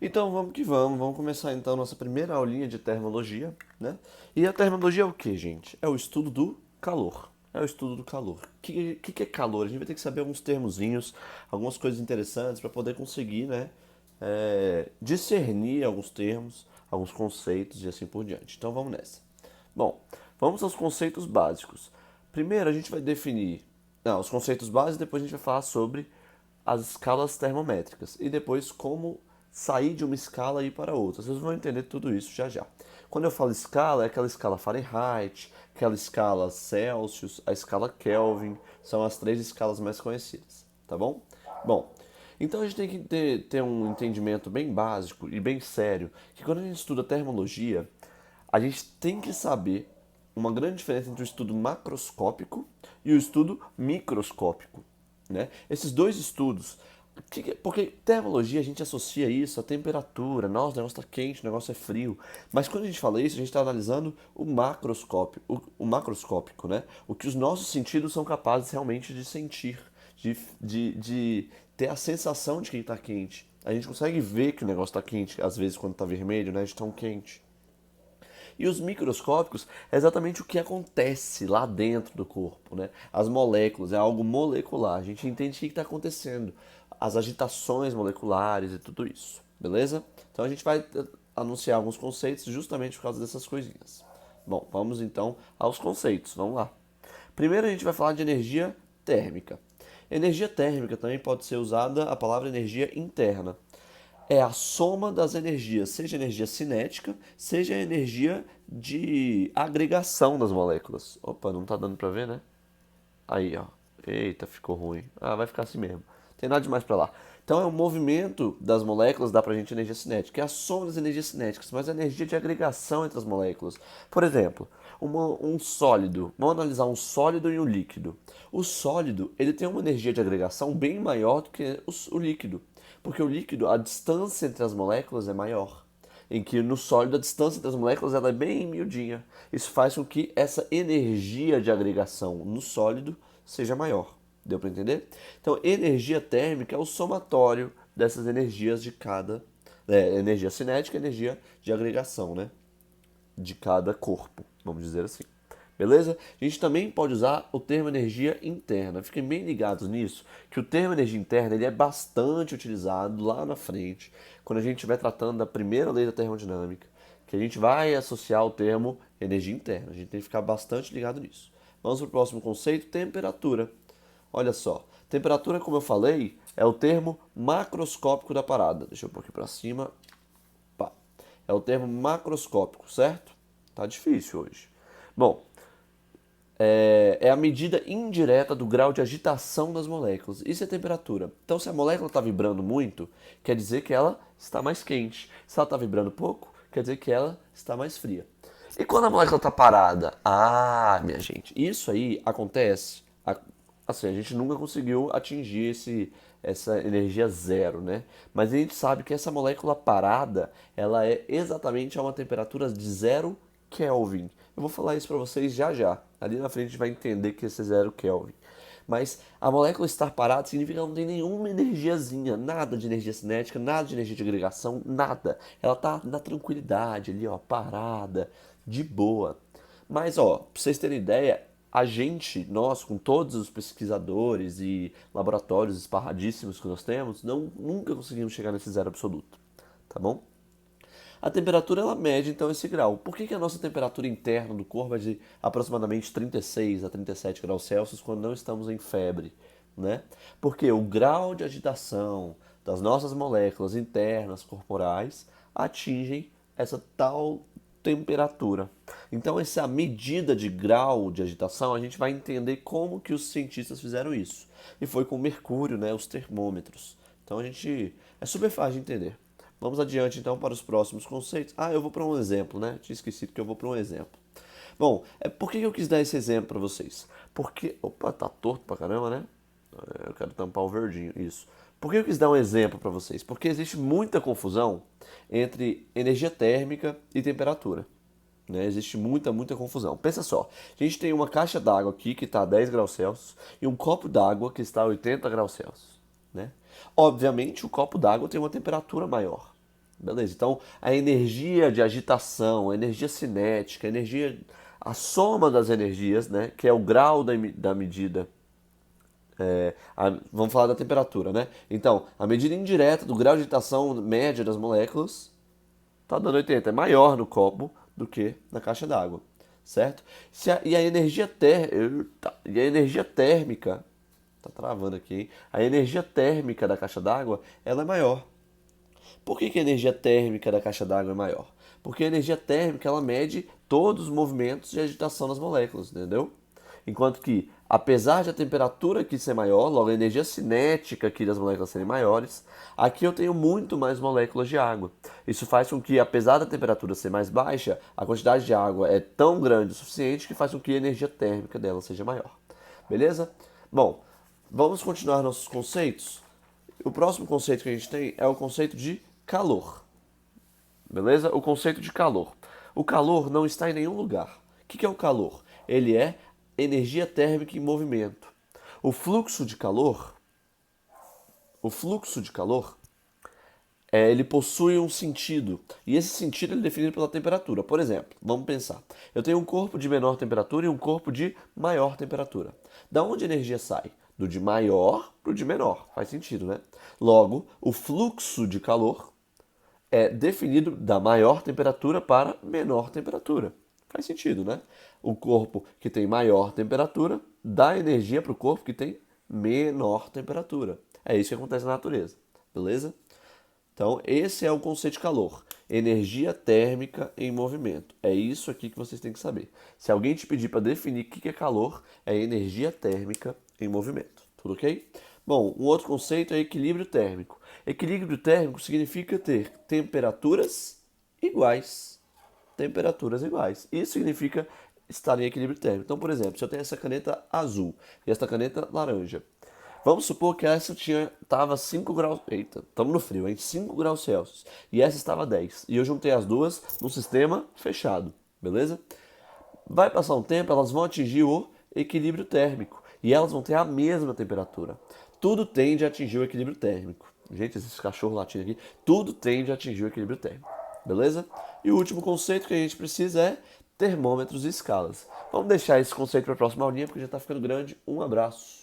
Então vamos que vamos começar então nossa primeira aulinha de termologia, né? E a termologia é o que, gente? É o estudo do calor. É o estudo do calor. O que é calor? A gente vai ter que saber alguns termozinhos, algumas coisas interessantes para poder conseguir, né, discernir alguns termos, alguns conceitos e assim por diante. Então vamos nessa. Bom, vamos aos conceitos básicos. Primeiro a gente vai definir, não, os conceitos básicos, depois a gente vai falar sobre as escalas termométricas e depois como sair de uma escala e ir para outra. Vocês vão entender tudo isso já já. Quando eu falo escala, é aquela escala Fahrenheit, aquela escala Celsius, a escala Kelvin, são as três escalas mais conhecidas, tá bom? Bom, então a gente tem que ter um entendimento bem básico e bem sério que quando a gente estuda termologia, a gente tem que saber uma grande diferença entre o estudo macroscópico e o estudo microscópico, né? Esses dois estudos, porque termologia a gente associa isso à temperatura, nossa, o negócio está quente, o negócio é frio, mas quando a gente fala isso, a gente está analisando o macroscópio, o macroscópico, né? O que os nossos sentidos são capazes realmente de sentir, de ter a sensação de que está quente. A gente consegue ver que o negócio está quente, às vezes quando está vermelho, né? De tão quente. E os microscópicos é exatamente o que acontece lá dentro do corpo, né? As moléculas, é algo molecular. A gente entende o que está acontecendo, as agitações moleculares e tudo isso, beleza? Então a gente vai anunciar alguns conceitos justamente por causa dessas coisinhas. Bom, vamos então aos conceitos, vamos lá. Primeiro a gente vai falar de energia térmica. Energia térmica também pode ser usada a palavra energia interna, é a soma das energias, seja energia cinética, seja energia de agregação das moléculas. Opa, não tá dando pra ver, né? Aí, ó. Eita, ficou ruim. Ah, vai ficar assim mesmo. Tem nada demais pra lá. Então é o movimento das moléculas, dá pra gente energia cinética. É a soma das energias cinéticas, mas a energia de agregação entre as moléculas. Por exemplo, um sólido. Vamos analisar um sólido e um líquido. O sólido, ele tem uma energia de agregação bem maior do que o líquido. Porque o líquido, a distância entre as moléculas é maior. Em que no sólido a distância entre as moléculas ela é bem miudinha. Isso faz com que essa energia de agregação no sólido seja maior. Deu para entender? Então, energia térmica é o somatório dessas energias de cada energia cinética e energia de agregação, né? De cada corpo, vamos dizer assim. Beleza? A gente também pode usar o termo energia interna. Fiquem bem ligados nisso, que o termo energia interna ele é bastante utilizado lá na frente, quando a gente estiver tratando da primeira lei da termodinâmica, que a gente vai associar o termo energia interna. A gente tem que ficar bastante ligado nisso. Vamos para o próximo conceito, temperatura. Olha só, temperatura, como eu falei, é o termo macroscópico da parada. Deixa eu pôr aqui para cima. Pá. É o termo macroscópico, certo? Tá difícil hoje. Bom, é a medida indireta do grau de agitação das moléculas. Isso é temperatura. Então, se a molécula está vibrando muito, quer dizer que ela está mais quente. Se ela está vibrando pouco, quer dizer que ela está mais fria. E quando a molécula está parada? Ah, minha gente, isso aí acontece. Assim, a gente nunca conseguiu atingir essa energia zero, né? Mas a gente sabe que essa molécula parada, ela é exatamente a uma temperatura de zero Kelvin. Eu vou falar isso para vocês já já. Ali na frente a gente vai entender que esse é zero Kelvin. Mas a molécula estar parada significa que ela não tem nenhuma energiazinha, nada de energia cinética, nada de energia de agregação, nada. Ela tá na tranquilidade ali, ó, parada, de boa. Mas, ó, pra vocês terem ideia, a gente, nós, com todos os pesquisadores e laboratórios esparradíssimos que nós temos, nunca conseguimos chegar nesse zero absoluto, tá bom? A temperatura ela mede então esse grau. Por que a nossa temperatura interna do corpo é de aproximadamente 36 a 37 graus Celsius quando não estamos em febre? Né? Porque o grau de agitação das nossas moléculas internas corporais atingem essa tal temperatura. Então essa medida de grau de agitação a gente vai entender como que os cientistas fizeram isso. E foi com mercúrio, né, os termômetros. Então a gente é super fácil de entender. Vamos adiante então para os próximos conceitos. Ah, eu vou para um exemplo, né? Tinha esquecido que eu vou para um exemplo. Bom, por que eu quis dar esse exemplo para vocês? Porque. Opa, tá torto pra caramba, né? Eu quero tampar o verdinho, isso. Por que eu quis dar um exemplo para vocês? Porque existe muita confusão entre energia térmica e temperatura. Né? Existe muita confusão. Pensa só, a gente tem uma caixa d'água aqui que está a 10 graus Celsius e um copo d'água que está a 80 graus Celsius. Né? Obviamente, o copo d'água tem uma temperatura maior. Beleza? Então, a energia de agitação, a energia cinética, a soma das energias, né, que é o grau da medida. Vamos falar da temperatura, né? Então, a medida indireta do grau de agitação média das moléculas está dando 80, é maior no copo do que na caixa d'água, certo? E a energia térmica, tá travando aqui, hein? A energia térmica da caixa d'água, ela é maior. Por que a energia térmica da caixa d'água é maior? Porque a energia térmica ela mede todos os movimentos de agitação das moléculas, entendeu? Enquanto que, apesar de a temperatura aqui ser maior, logo a energia cinética aqui das moléculas serem maiores, aqui eu tenho muito mais moléculas de água. Isso faz com que, apesar da temperatura ser mais baixa, a quantidade de água é tão grande o suficiente que faz com que a energia térmica dela seja maior. Beleza? Bom, vamos continuar nossos conceitos? O próximo conceito que a gente tem é o conceito de calor. Beleza? O conceito de calor. O calor não está em nenhum lugar. O que é o calor? Ele é energia térmica em movimento. O fluxo de calor, o fluxo de calor, ele possui um sentido. E esse sentido é definido pela temperatura. Por exemplo, vamos pensar. Eu tenho um corpo de menor temperatura e um corpo de maior temperatura. Da onde a energia sai? Do de maior para o de menor. Faz sentido, né? Logo, o fluxo de calor é definido da maior temperatura para menor temperatura. Faz sentido, né? O corpo que tem maior temperatura dá energia para o corpo que tem menor temperatura. É isso que acontece na natureza, beleza? Então, esse é o conceito de calor. Energia térmica em movimento. É isso aqui que vocês têm que saber. Se alguém te pedir para definir o que é calor, é energia térmica em movimento. Tudo ok? Bom, um outro conceito é equilíbrio térmico. Equilíbrio térmico significa ter temperaturas iguais. Temperaturas iguais. Isso significa estar em equilíbrio térmico. Então, por exemplo, se eu tenho essa caneta azul e essa caneta laranja, vamos supor que essa estava 5 graus. Eita, estamos no frio, hein? 5 graus Celsius. E essa estava 10. E eu juntei as duas num sistema fechado. Beleza? Vai passar um tempo, elas vão atingir o equilíbrio térmico. E elas vão ter a mesma temperatura. Tudo tende a atingir o equilíbrio térmico. Gente, esses cachorros latindo aqui. Tudo tende a atingir o equilíbrio térmico. Beleza? E o último conceito que a gente precisa é termômetros e escalas. Vamos deixar esse conceito para a próxima aulinha, porque já está ficando grande. Um abraço.